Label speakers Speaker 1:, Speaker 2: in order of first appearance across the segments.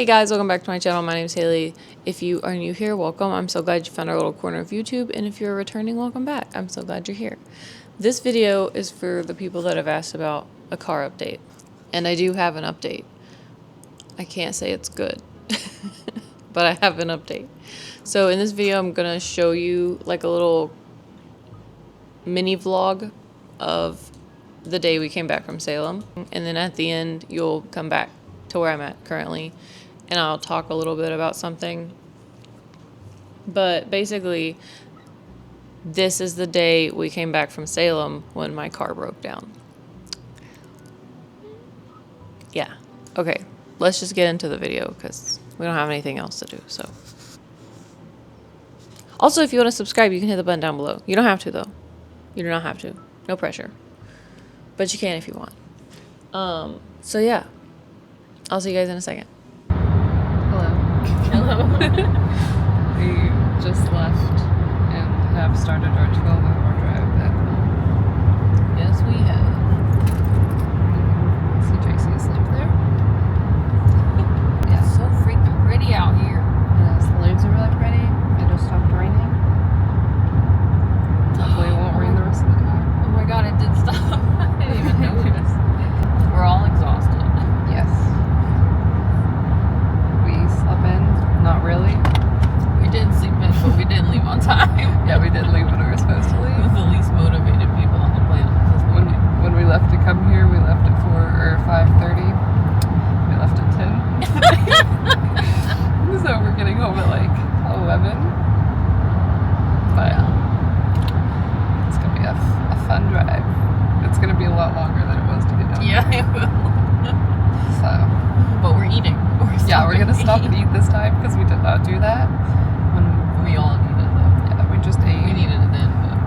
Speaker 1: Hey guys, welcome back to my channel. My name is Haley. If you are new here, welcome. I'm so glad you found our little corner of YouTube, and if you're returning, welcome back. I'm so glad you're here. This video is for the people that have asked about a car update, and I do have an update. I can't say it's good, but I have an update. So in this video, I'm gonna show you like a little mini vlog of the day we came back from Salem, and then at the end, you'll come back to where I'm at currently, and I'll talk a little bit about something. But basically, this is the day we came back from Salem when my car broke down. Yeah. Okay, let's just get into the video because we don't have anything else to do, so. Also, if you want to subscribe, you can hit the button down below. You don't have to, though. You do not have to. No pressure. But you can if you want. So yeah. I'll see you guys in a second.
Speaker 2: Hello. We just left and have started our 12-hour drive back home.
Speaker 1: Yes, we have.
Speaker 2: See Tracy asleep there?
Speaker 1: Yeah. It's so freaking pretty out here.
Speaker 2: Yes, the leaves are really pretty. It just stopped raining. Hopefully it won't rain the rest of the time.
Speaker 1: Oh my god, it did stop. I didn't even notice. We're all exhausted.
Speaker 2: Yes. We slept in. Not really.
Speaker 1: We did sleep in, but we didn't leave on time.
Speaker 2: Yeah, we did leave when we were supposed to leave.
Speaker 1: The least motivated people on the planet.
Speaker 2: When we left to come here, we left at 5:30. We left at 10. So we're getting home at like 11. But it's gonna be a fun drive. It's gonna be a lot longer than it was to get down.
Speaker 1: Yeah, it will.
Speaker 2: So.
Speaker 1: But we're eating.
Speaker 2: We're gonna stop and eat this time because we did not do that when
Speaker 1: We all needed it.
Speaker 2: yeah, we just ate.
Speaker 1: We needed it then, but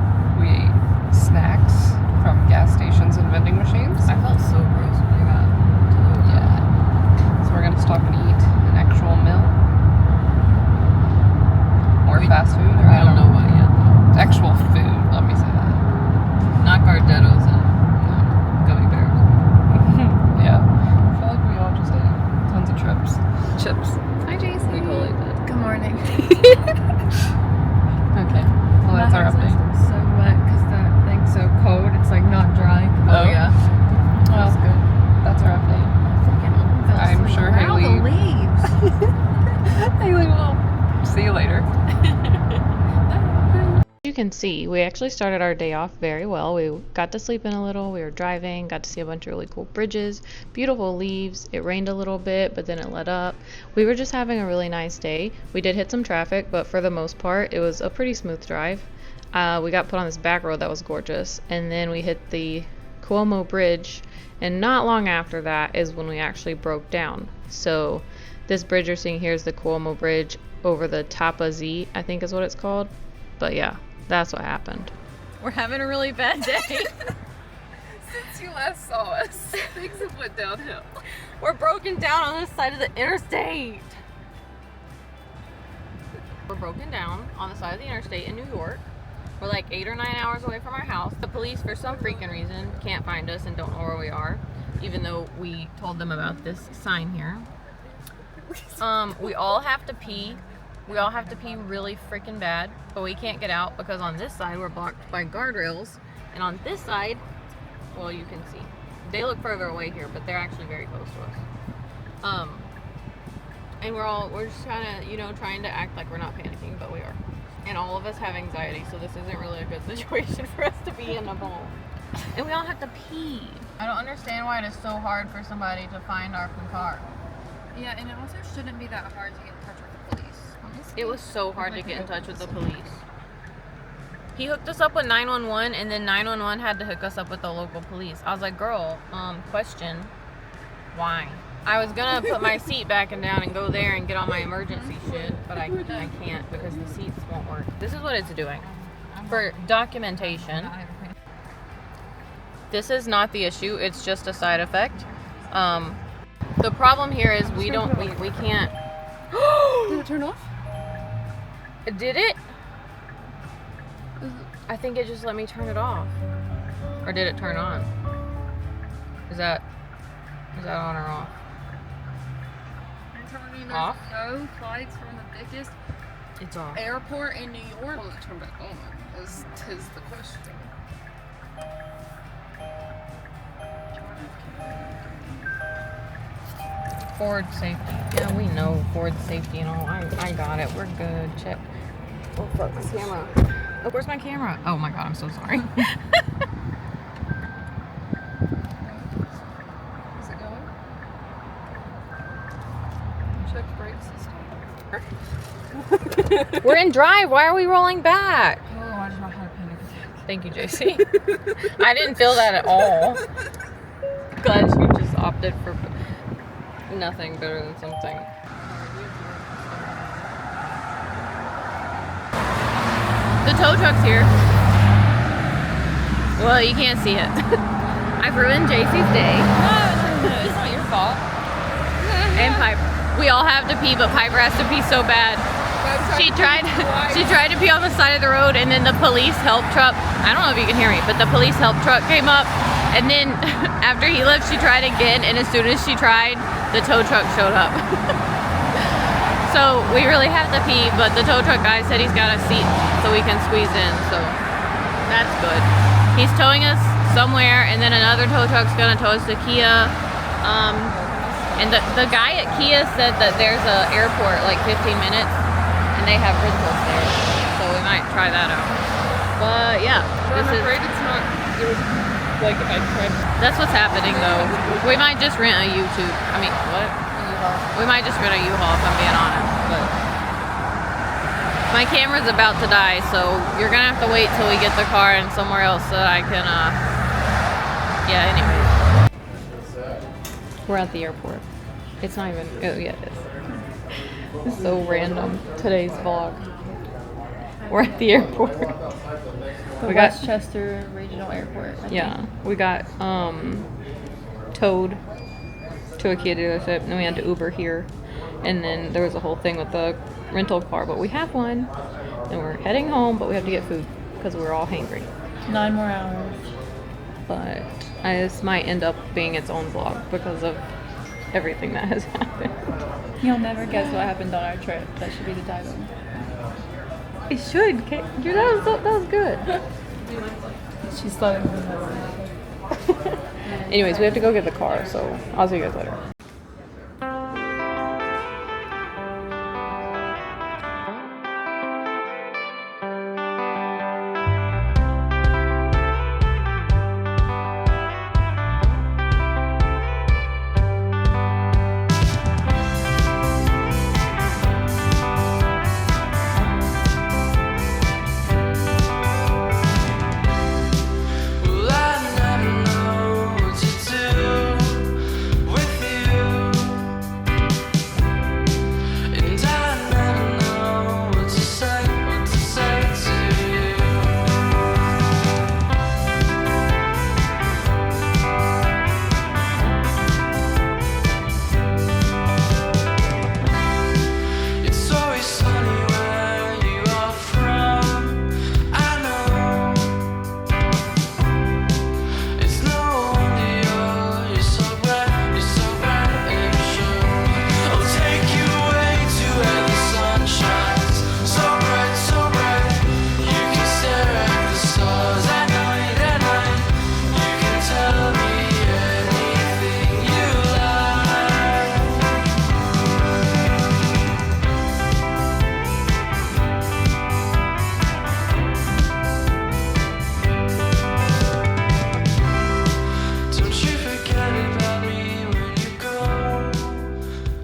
Speaker 2: We ate snacks from gas stations and vending machines.
Speaker 1: I felt so gross when I got to the
Speaker 2: Yeah. So we're gonna stop and eat an actual meal. Or fast food. Or
Speaker 1: I don't know what yet, though.
Speaker 2: Actual food, let me say that.
Speaker 1: Not Gardettos and gummy bears.
Speaker 2: Yeah. I feel like we all just ate tons of chips.
Speaker 3: Hi, Jason.
Speaker 1: We totally did.
Speaker 3: Good morning.
Speaker 2: Okay. Well, that's our update.
Speaker 3: So wet because that thing's so cold. It's like not dry.
Speaker 1: Oh, yeah.
Speaker 2: Well,
Speaker 1: That's good.
Speaker 2: that's our update. I'm sure
Speaker 3: Wow,
Speaker 2: Haley-
Speaker 3: the leaves.
Speaker 2: Haley will see you later.
Speaker 1: You can see, we actually started our day off very well. We got to sleep in a little, we were driving, got to see a bunch of really cool bridges, beautiful leaves. It rained a little bit, but then it let up. We were just having a really nice day. We did hit some traffic, but for the most part, it was a pretty smooth drive. We got put on this back road that was gorgeous, and then we hit the Cuomo Bridge, and not long after that is when we actually broke down. So this bridge you're seeing here is the Cuomo Bridge over the Tapa Z, I think is what it's called. But yeah, that's what happened. We're having a really bad day.
Speaker 2: Since you last saw us, things have went downhill.
Speaker 1: We're broken down on this side of the interstate. We're broken down on the side of the interstate in New York. We're like 8 or 9 hours away from our house. The police, for some freaking reason, can't find us and don't know where we are, even though we told them about this sign here. We all have to pee. We all have to pee really freaking bad, but we can't get out because on this side we're blocked by guardrails, and on this side, well, you can see. They look further away here, but they're actually very close to us. And we're just kind of, trying to act like we're not panicking, but we are. And all of us have anxiety, so this isn't really a good situation for us to be in a home. And we all have to pee. I don't understand why it is so hard for somebody to find our car.
Speaker 3: Yeah, and it also shouldn't be that hard to get in touch with the police. Honestly.
Speaker 1: It was so hard to get in touch with the police. He hooked us up with 911, and then 911 had to hook us up with the local police. I was like, girl, question, why? I was gonna put my seat back and down and go there and get on my emergency shit, but I can't because the seats won't work. This is what it's doing. For documentation, this is not the issue, it's just a side effect. The problem here is we can't.
Speaker 2: Did it turn off?
Speaker 1: Did it? I think it just let me turn it off. Or did it turn on? Is that on or off?
Speaker 3: turning
Speaker 1: Off?
Speaker 3: no flights from the biggest
Speaker 1: It's off.
Speaker 3: airport in New York.
Speaker 2: Will it turn back on? Is the question.
Speaker 1: Ford safety. Yeah, we know Ford safety and all. I got it. We're good. Check. Oh, focus camera. Oh, where's my camera? Oh my god, I'm so sorry.
Speaker 2: Is it going? Check brake system.
Speaker 1: We're in drive. Why are we rolling back?
Speaker 2: Oh, I just had a panic attack.
Speaker 1: Thank you, JC. I didn't feel that at all. Glad you just opted for nothing better than something. The tow truck's here. Well, you can't see it. I've ruined JC's day.
Speaker 2: It's not your fault.
Speaker 1: And Piper. We all have to pee, but Piper has to pee so bad. She tried to pee on the side of the road, and then the police help truck, I don't know if you can hear me, but the police help truck came up, and then after he left, she tried again, and as soon as she tried, the tow truck showed up. So we really have to pee, but the tow truck guy said he's got a seat so we can squeeze in, so that's good. He's towing us somewhere, and then another tow truck's gonna tow us to Kia. And the guy at Kia said that there's an airport like 15 minutes, and they have rentals there, so we might try that out. But yeah,
Speaker 2: I'm afraid it's not. It was like if I tried.
Speaker 1: that's what's happening though. We might just rent a YouTube. I mean, what? We might just rent a U-Haul if I'm being honest. But my camera's about to die, so you're gonna have to wait till we get the car in somewhere else so that I can. Yeah. Anyway. We're at the airport. It's not even. Oh, yeah, it is. It's so random. Today's vlog. We're at the airport.
Speaker 3: The
Speaker 1: We got-
Speaker 3: Westchester Regional Airport. I
Speaker 1: Yeah, we got towed to a Kia dealership, and then we had to Uber here, and then there was a whole thing with the rental car. But we have one, and we're heading home. But we have to get food because we're all hangry.
Speaker 3: think. 9 more hours.
Speaker 1: But this might end up being its own vlog because of everything that has happened.
Speaker 3: You'll never guess what happened on our trip. That should be the title.
Speaker 1: It should. That was good.
Speaker 3: She's slowing.
Speaker 1: Anyways, we have to go get the car, so I'll see you guys later.
Speaker 4: Well, I never know what to do with you, and I never know what to say to you. It's always sunny where you are from, I know. It's no wonder you're so bright and sure. I'll take you away to where the sun shines, so bright. You can stare at the stars at night. You can tell me anything you like. Don't you forget about me when you go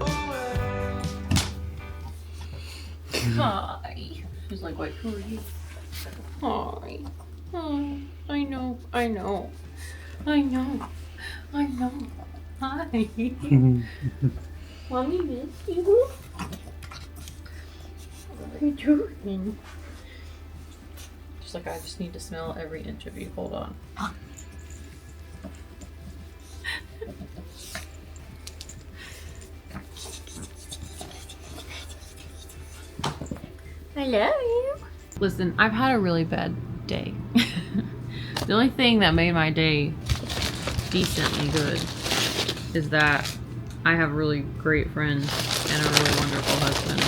Speaker 4: away.
Speaker 1: Hi. She's like, wait, who are you? Hi. Oh, I know. Hi. Mommy miss you. What are you doing? She's like, I just need to smell every inch of you. Hold on. I love you. Listen, I've had a really bad day. The only thing that made my day decently good is that I have really great friends and a really wonderful husband.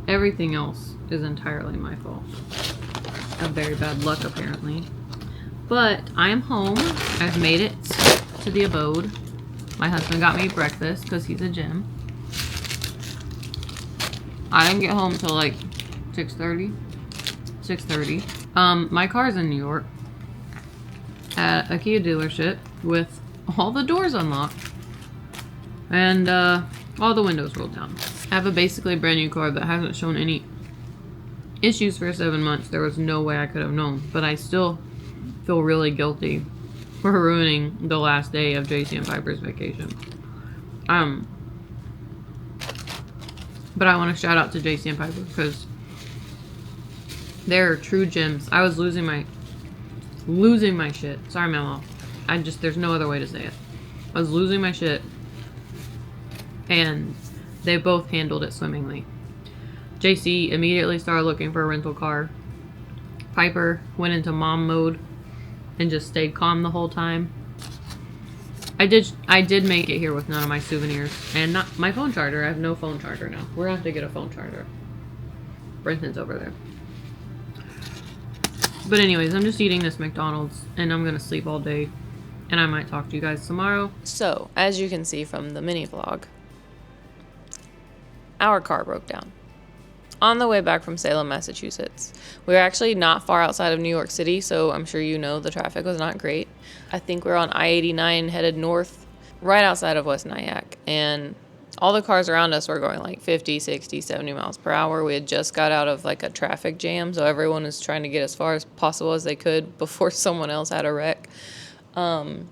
Speaker 1: Everything else is entirely my fault. Of very bad luck, apparently. But I am home. I've made it to the abode. My husband got me breakfast because he's a gym. I didn't get home till like 6:30. 6:30. My car's in New York at a Kia dealership with all the doors unlocked and all the windows rolled down. I have a basically brand new car that hasn't shown any issues for 7 months. There was no way I could have known, but I still feel really guilty for ruining the last day of JC and Piper's vacation. But I want to shout out to JC and Piper because they're true gems. I was losing my shit. Sorry, Mama. There's no other way to say it. I was losing my shit, and they both handled it swimmingly. JC immediately started looking for a rental car. Piper went into mom mode and just stayed calm the whole time. I did make it here with none of my souvenirs and not my phone charger. I have no phone charger now. We're gonna have to get a phone charger. Brenton's over there. But anyways, I'm just eating this McDonald's and I'm gonna sleep all day, and I might talk to you guys tomorrow. So, as you can see from the mini vlog, our car broke down on the way back from Salem, Massachusetts. We were actually not far outside of New York City, so I'm sure you know the traffic was not great. I think we're on I-89 headed north, right outside of West Nyack, and all the cars around us were going like 50, 60, 70 miles per hour. We had just got out of like a traffic jam, so everyone was trying to get as far as possible as they could before someone else had a wreck. And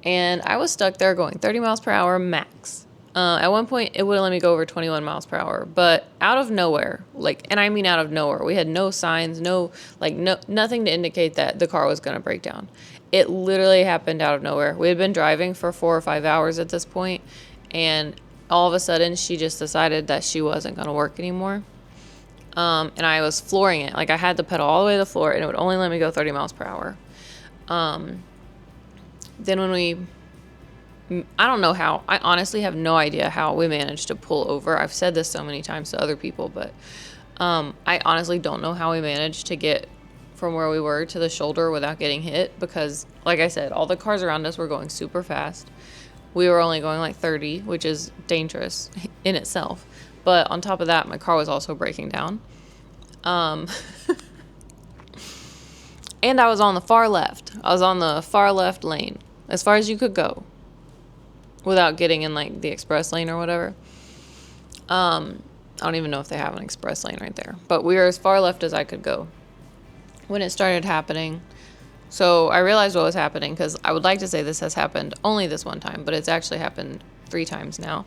Speaker 1: I was stuck there going 30 miles per hour max. At one point, it wouldn't let me go over 21 miles per hour, but out of nowhere, and I mean out of nowhere, we had no signs, nothing to indicate that the car was going to break down. It literally happened out of nowhere. We had been driving for 4 or 5 hours at this point, and all of a sudden, she just decided that she wasn't going to work anymore. And I was flooring it. Like, I had the pedal all the way to the floor, and it would only let me go 30 miles per hour. Then when I don't know how. I honestly have no idea how we managed to pull over. I've said this so many times to other people, but I honestly don't know how we managed to get from where we were to the shoulder without getting hit because, like I said, all the cars around us were going super fast. We were only going like 30, which is dangerous in itself. But on top of that, my car was also breaking down. And I was on the far left. I was on the far left lane, as far as you could go, without getting in like the express lane or whatever. I don't even know if they have an express lane right there, but we were as far left as I could go when it started happening. So I realized what was happening because I would like to say this has happened only this one time, but it's actually happened 3 times now.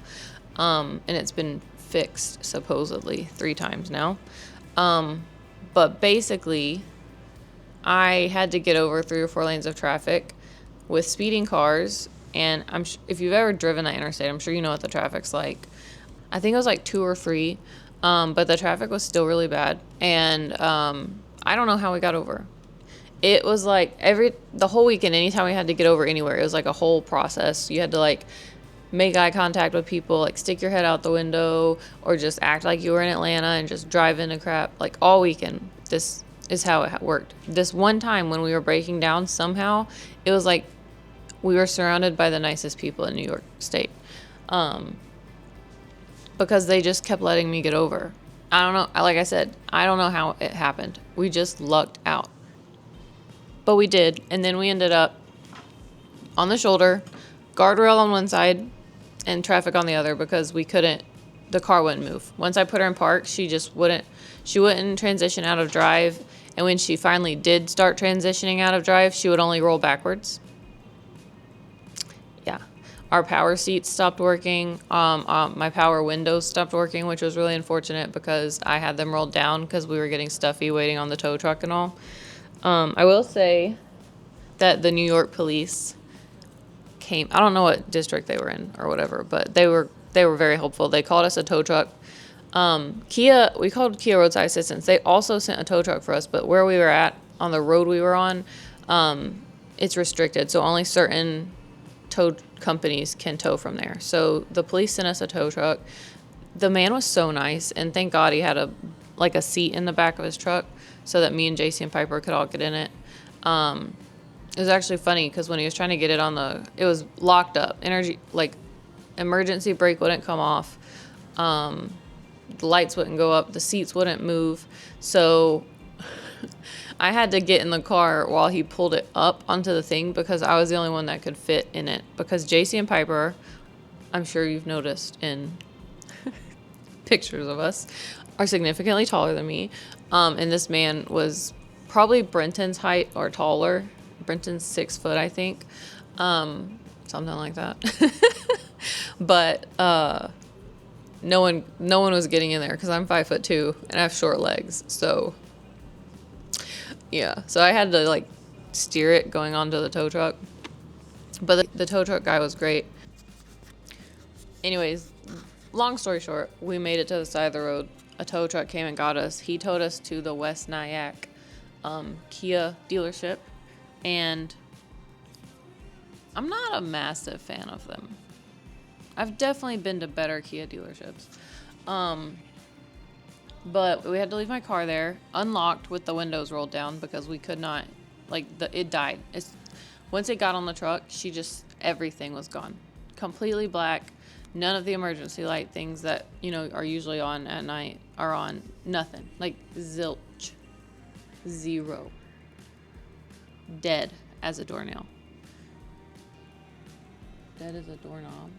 Speaker 1: And it's been fixed supposedly 3 times now. But basically I had to get over 3 or 4 lanes of traffic with speeding cars. And if you've ever driven that interstate, I'm sure you know what the traffic's like. I think it was like 2 or 3, but the traffic was still really bad. And I don't know how we got over. It was like the whole weekend, anytime we had to get over anywhere, it was like a whole process. You had to like make eye contact with people, like stick your head out the window, or just act like you were in Atlanta and just drive into crap. Like all weekend, this is how it worked. This one time when we were breaking down, somehow it was like we were surrounded by the nicest people in New York State, because they just kept letting me get over. I don't know. Like I said, I don't know how it happened. We just lucked out. But we did. And then we ended up on the shoulder, guardrail on one side, and traffic on the other because the car wouldn't move. Once I put her in park, she wouldn't transition out of drive. And when she finally did start transitioning out of drive, she would only roll backwards. Yeah. Our power seats stopped working. My power windows stopped working, which was really unfortunate because I had them rolled down because we were getting stuffy waiting on the tow truck and all. I will say that the New York police came. I don't know what district they were in or whatever, but they were very helpful. They called us a tow truck. We called Kia roadside assistance. They also sent a tow truck for us, but where we were at on the road we were on, it's restricted. So only certain companies can tow from there. So the police sent us a tow truck. The man was so nice, and thank God he had a seat in the back of his truck so that me and JC and Piper could all get in it. It was actually funny because when he was trying to get it it was locked up. Emergency brake wouldn't come off. The lights wouldn't go up. The seats wouldn't move. So I had to get in the car while he pulled it up onto the thing because I was the only one that could fit in it. Because JC and Piper, I'm sure you've noticed in pictures of us, are significantly taller than me. And this man was probably Brenton's height or taller. Brenton's 6 foot, I think. Something like that. But no one was getting in there because I'm 5'2" and I have short legs. So yeah, so I had to steer it going onto the tow truck. But the tow truck guy was great. Anyways, long story short, we made it to the side of the road. A tow truck came and got us. He towed us to the West Nyack Kia dealership. And I'm not a massive fan of them. I've definitely been to better Kia dealerships. But we had to leave my car there, unlocked with the windows rolled down because we could not, it died. Once it got on the truck, everything was gone. Completely black. None of the emergency light things that, are usually on at night are on. Nothing. Zilch. Zero. Dead as a doornail. Dead as a doorknob.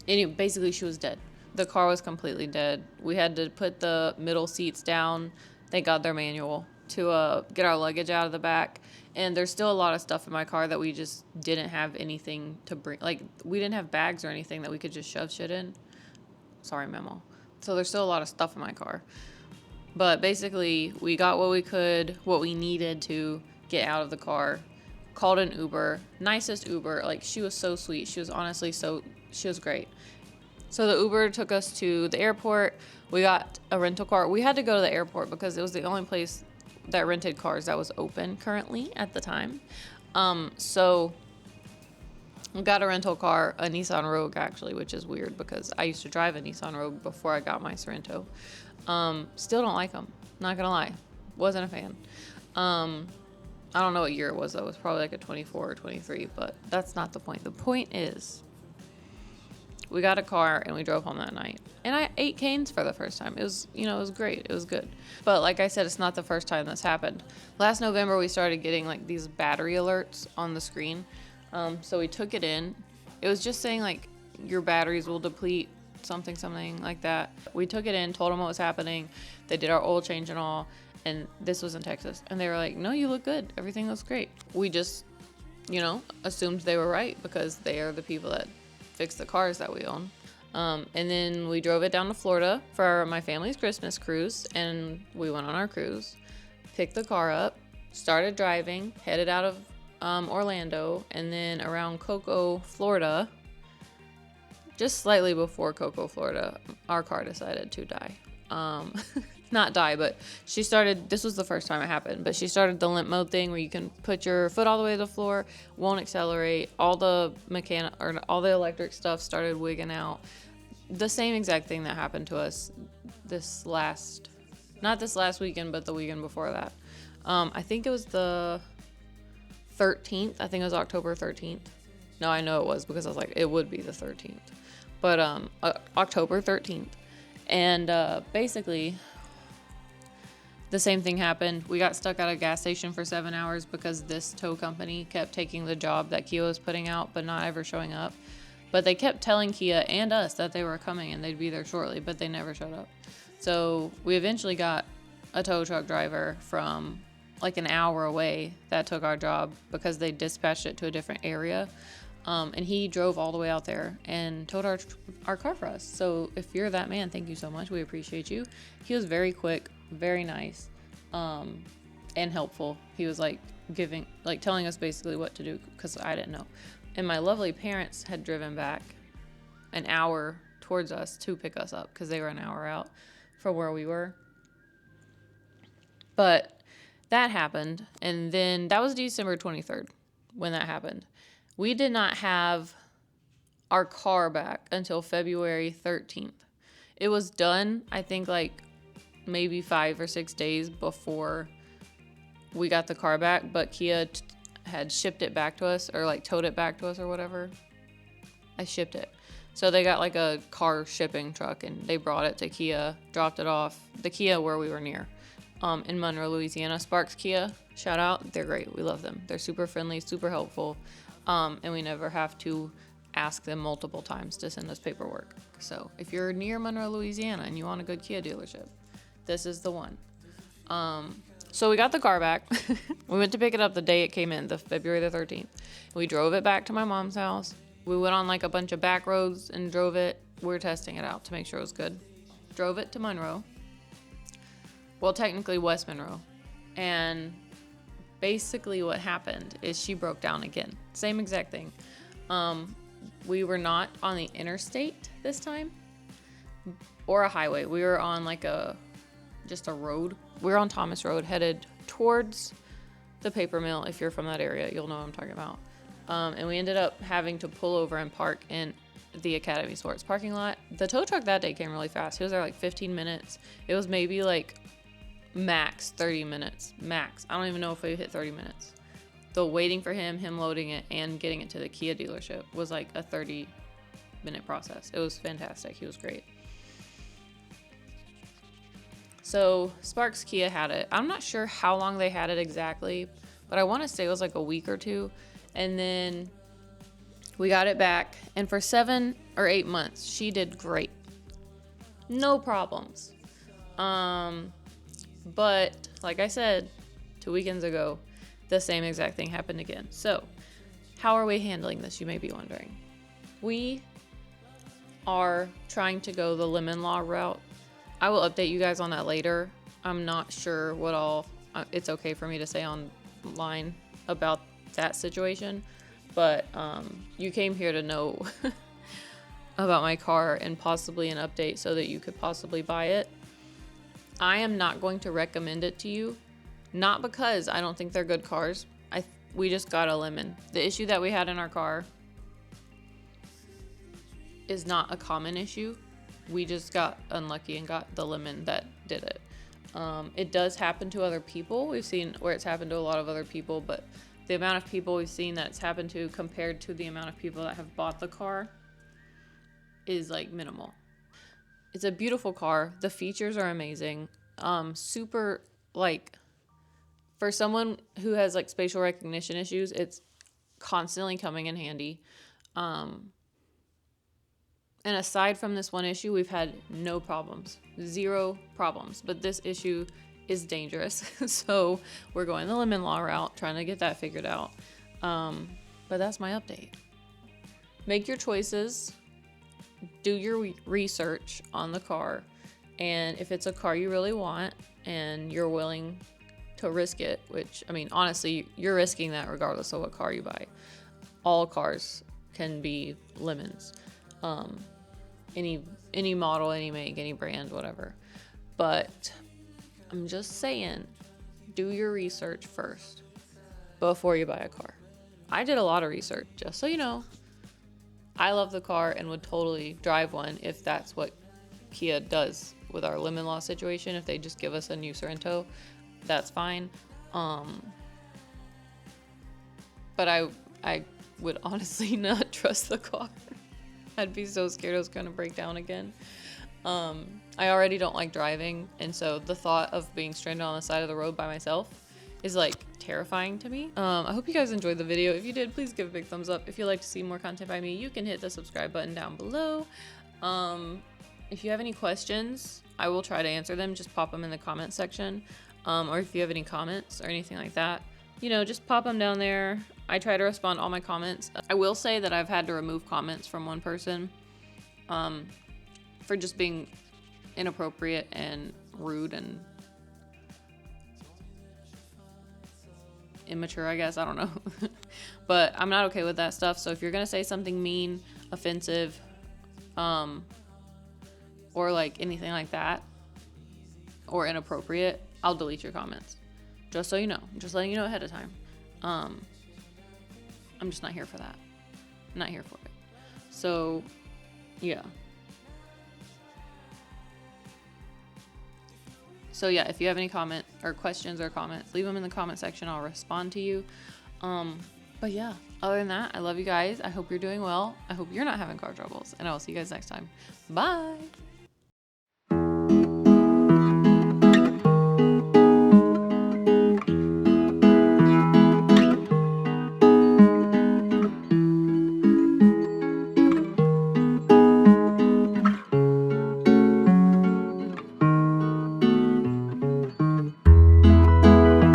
Speaker 1: Anyway, basically she was dead. The car was completely dead. We had to put the middle seats down. Thank God they're manual to get our luggage out of the back. And there's still a lot of stuff in my car that we just didn't have anything to bring. We didn't have bags or anything that we could just shove shit in. Sorry, Memo. So there's still a lot of stuff in my car. But basically, we got what we needed to get out of the car. Called an Uber. Nicest Uber. She was so sweet. She was honestly she was great. So the Uber took us to the airport. We got a rental car. We had to go to the airport because it was the only place that rented cars that was open currently at the time. So we got a rental car, a Nissan Rogue actually, which is weird because I used to drive a Nissan Rogue before I got my Sorento. Still don't like them. Not gonna lie. Wasn't a fan. I don't know what year it was though. It was probably a 24 or 23, but that's not the point. The point is we got a car and we drove home that night. And I ate canes for the first time. It was, it was great. It was good. But like I said, it's not the first time this happened. Last November, we started getting these battery alerts on the screen. So we took it in. It was just saying your batteries will deplete, something like that. We took it in, told them what was happening. They did our oil change and all. And this was in Texas. And they were like, no, you look good. Everything looks great. We just, assumed they were right because they are the people that fix the cars that we own. And then we drove it down to Florida for my family's Christmas cruise, and we went on our cruise, picked the car up, started driving, headed out of Orlando, and then around Cocoa, Florida, just slightly before Cocoa, Florida, our car decided to die. Not die, but this was the first time it happened, but she started the limp mode thing where you can put your foot all the way to the floor, won't accelerate, all the electric stuff started wigging out. The same exact thing that happened to us not this last weekend, but the weekend before that. I think it was the 13th. I think it was October 13th. No, I know it was because I was like, it would be the 13th. But October 13th. And basically, the same thing happened. We got stuck at a gas station for 7 hours because this tow company kept taking the job that Kia was putting out, but not ever showing up. But they kept telling Kia and us that they were coming and they'd be there shortly, but they never showed up. So we eventually got a tow truck driver from an hour away that took our job because they dispatched it to a different area. And he drove all the way out there and towed our car for us. So if you're that man, thank you so much. We appreciate you. He was very quick, very nice, and helpful. He was telling us basically what to do because I didn't know. And my lovely parents had driven back an hour towards us to pick us up because they were an hour out from where we were. But that happened, and then that was December 23rd. when that happened. We did not have our car back until February 13th. It was done, I think, like maybe 5 or 6 days before we got the car back, but Kia had shipped it back to us, or like towed it back to us or whatever. I shipped it. So they got like a car shipping truck and they brought it to Kia, dropped it off, the Kia where we were near, in Monroe, Louisiana. Sparks Kia, shout out. They're great. We love them. They're super friendly, super helpful. And we never have to ask them multiple times to send us paperwork. So if you're near Monroe, Louisiana and you want a good Kia dealership, this is the one. So we got the car back. We went to pick it up the day it came in, the February the 13th. We drove it back to my mom's house. We went on like a bunch of back roads and drove it. We were testing it out to make sure it was good. Drove it to Monroe. Well, technically West Monroe. And basically what happened is she broke down again. Same exact thing. We were not on the interstate this time or a highway. We were on like just a road. We were on Thomas Road headed towards the paper mill. If you're from that area, you'll know what I'm talking about. And we ended up having to pull over and park in the Academy Sports parking lot. The tow truck that day came really fast. He was there like 15 minutes. It was maybe like max 30 minutes. Max. I don't even know if we hit 30 minutes. The waiting for him loading it, and getting it to the Kia dealership was like a 30-minute process. It was fantastic. He was great. So Sparks Kia had it. I'm not sure how long they had it exactly, but I want to say it was like a week or two. And then we got it back, and for 7 or 8 months, she did great. No problems. But like I said 2 weekends ago, the same exact thing happened again. So how are we handling this, you may be wondering. We are trying to go the lemon law route. I will update you guys on that later. I'm not sure what all it's okay for me to say online about that situation, but you came here to know about my car and possibly an update so that you could possibly buy it. I am not going to recommend it to you, not because I don't think they're good cars. We just got a lemon. The issue that we had in our car is not a common issue. We just got unlucky and got the lemon that did it. It does happen to other people. We've seen where it's happened to a lot of other people, but the amount of people we've seen that it's happened to compared to the amount of people that have bought the car is like minimal. It's a beautiful car. The features are amazing. Super, like, for someone who has like spatial recognition issues, it's constantly coming in handy. And aside from this one issue, we've had no problems, 0 problems. But this issue is dangerous, so we're going the lemon law route, trying to get that figured out. But that's my update. Make your choices, do your research on the car, and if it's a car you really want and you're willing to risk it, which, I mean, honestly, you're risking that regardless of what car you buy. All cars can be lemons. Any model, any make, any brand, whatever. But I'm just saying, do your research first before you buy a car. I did a lot of research, just so you know. I love the car and would totally drive one if that's what Kia does with our lemon law situation. If they just give us a new Sorento, that's fine. But I would honestly not trust the car. I'd be so scared it was going to break down again. I already don't like driving, and so the thought of being stranded on the side of the road by myself is like terrifying to me. I hope you guys enjoyed the video. If you did, please give a big thumbs up. If you'd like to see more content by me, you can hit the subscribe button down below. If you have any questions, I will try to answer them. Just pop them in the comment section. Or if you have any comments or anything like that, you know, just pop them down there. I try to respond to all my comments. I will say that I've had to remove comments from one person for just being inappropriate and rude and immature, I guess. I don't know. But I'm not okay with that stuff. So if you're going to say something mean, offensive, or like anything like that, or inappropriate, I'll delete your comments. Just so you know. I'm just letting you know ahead of time. I'm just not here for that. Not here for it. So, yeah. So yeah, if you have any comment or questions or comments, leave them in the comment section. I'll respond to you. But yeah, other than that, I love you guys. I hope you're doing well. I hope you're not having car troubles, and I will see you guys next time. Bye.